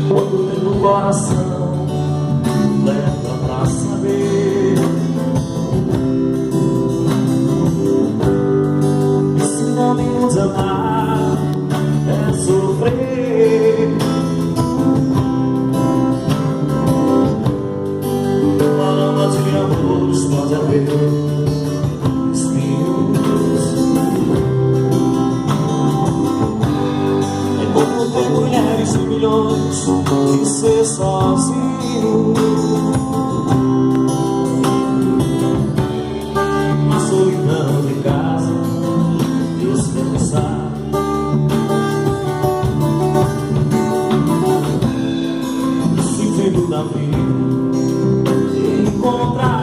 Quando tem no coração, leva pra saber. E se não nos amar, é sofrer. Falando de amores pode haver espinhos. É como ter mulheres de milhões e ser sozinho. Na solidão de casa, descansar. No sentido da vida, encontrar.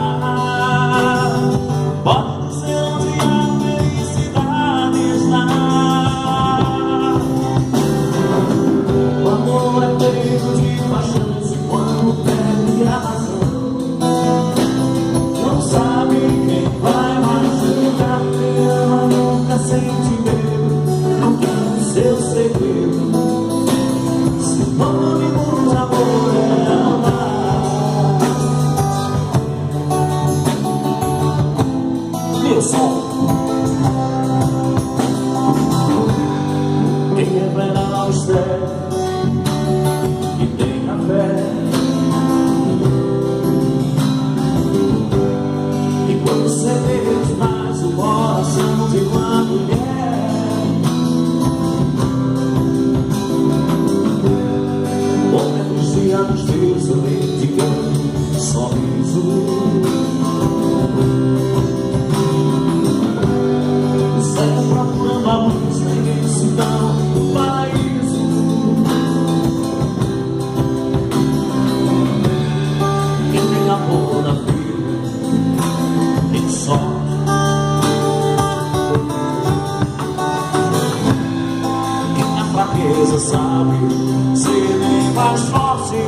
Pode ser onde a felicidade está. O amor é feito de paixões e quando perde a razão, não sabe quem vai machucar. Quem ama nunca sente medo, contando seu segredo. Sinônimo de amor é amar. Meu som. Quem revela não espera e tem a fé. E quando você vê demais o coração de uma mulher, momentos de anos de sorriso, sorriso. Sai procurando a luz na imensidão do paraíso. Quem tem amor na vida tem sorte. Quem na fraqueza sabe ser bem mais forte.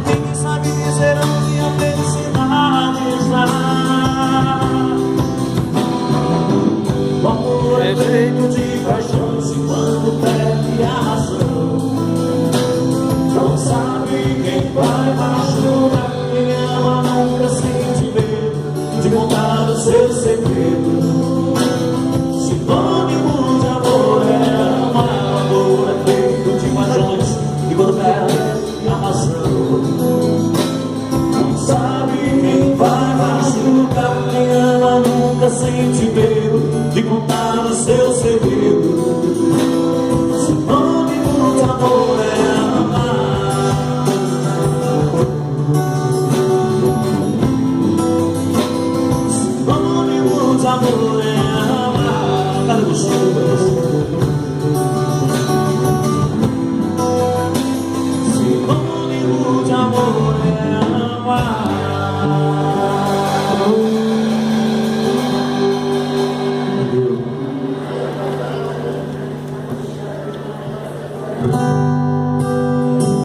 Quem sabe dizer onde a felicidade está. O amor é feito de paixões e quando perde a razão, não sabe quem vai machucar. Quem ama nunca sente medo de contar o seu segredo. Sinônimo de amor é amar. O amor é feito de paixões e quando perde a razão, não sabe quem vai machucar. Quem ama nunca sente medo de contar o seu segredo. Sinônimo de amor é amar. Sinônimo de amor é amar. Cara do sinônimo de amor é amar.